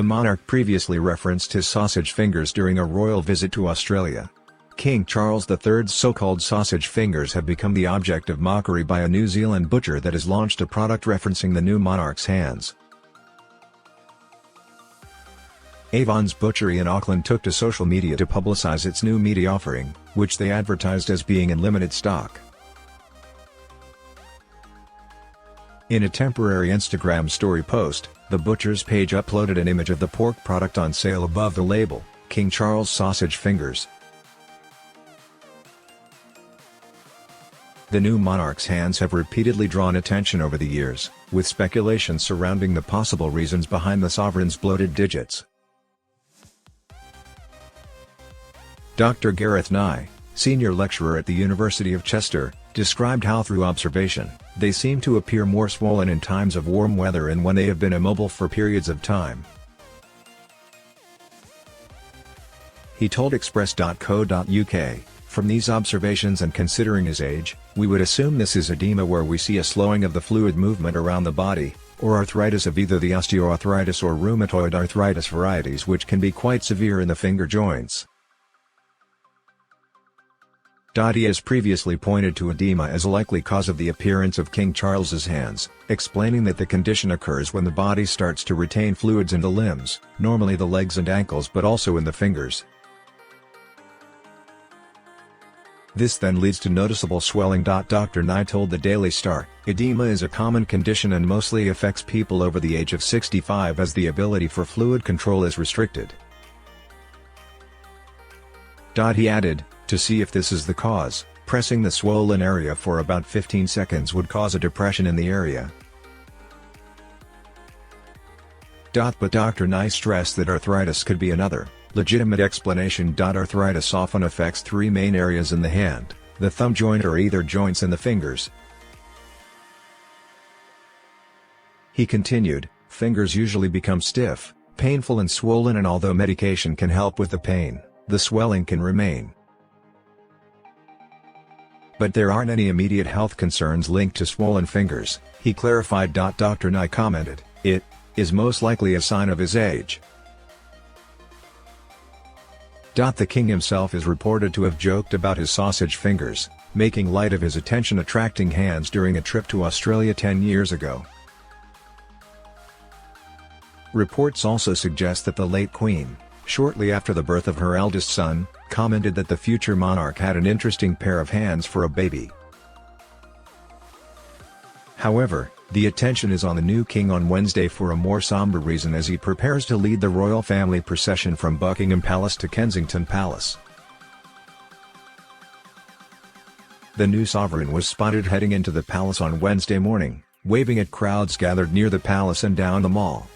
The monarch previously referenced his sausage fingers during a royal visit to Australia. King Charles III's so-called sausage fingers have become the object of mockery by a New Zealand butcher that has launched a product referencing the new monarch's hands. Avon's Butchery in Auckland took to social media to publicise its new meaty offering, which they advertised as being in limited stock. In a temporary Instagram story post, the butcher's page uploaded an image of the pork product on sale above the label, King Charles Sausage Fingers. The new monarch's hands have repeatedly drawn attention over the years, with speculation surrounding the possible reasons behind the sovereign's bloated digits. Dr. Gareth Nye, senior lecturer at the University of Chester, described how through observation, they seem to appear more swollen in times of warm weather and when they have been immobile for periods of time. He told Express.co.uk, "From these observations and considering his age, we would assume this is edema where we see a slowing of the fluid movement around the body, or arthritis of either the osteoarthritis or rheumatoid arthritis varieties which can be quite severe in the finger joints." He has previously pointed to edema as a likely cause of the appearance of King Charles's hands, explaining that the condition occurs when the body starts to retain fluids in the limbs, normally the legs and ankles but also in the fingers. This then leads to noticeable swelling. Dr. Nye told the Daily Star, "Edema is a common condition and mostly affects people over the age of 65 as the ability for fluid control is restricted." He added, "To see if this is the cause, pressing the swollen area for about 15 seconds would cause a depression in the area." But Dr. Nye stressed that arthritis could be another, legitimate explanation. Arthritis often affects three main areas in the hand: the thumb joint or either joints and the fingers. He continued, "Fingers usually become stiff, painful and swollen, and although medication can help with the pain, the swelling can remain. But there aren't any immediate health concerns linked to swollen fingers," he clarified. Dr. Nye commented, "It is most likely a sign of his age." The king himself is reported to have joked about his sausage fingers, making light of his attention-attracting hands during a trip to Australia 10 years ago. Reports also suggest that the late Queen, shortly after the birth of her eldest son, commented that the future monarch had an interesting pair of hands for a baby. However, the attention is on the new king on Wednesday for a more somber reason as he prepares to lead the royal family procession from Buckingham Palace to Kensington Palace. The new sovereign was spotted heading into the palace on Wednesday morning, waving at crowds gathered near the palace and down the mall.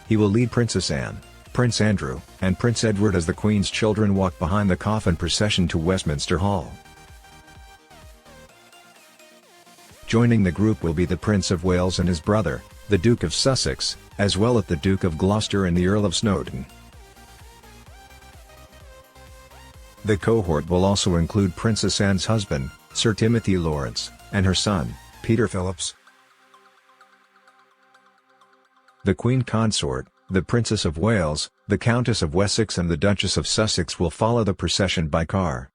He will lead Princess Anne, Prince Andrew, and Prince Edward as the Queen's children walk behind the coffin procession to Westminster Hall. Joining the group will be the Prince of Wales and his brother, the Duke of Sussex, as well as the Duke of Gloucester and the Earl of Snowdon. The cohort will also include Princess Anne's husband, Sir Timothy Lawrence, and her son, Peter Phillips. The Queen Consort, the Princess of Wales, the Countess of Wessex and the Duchess of Sussex will follow the procession by car.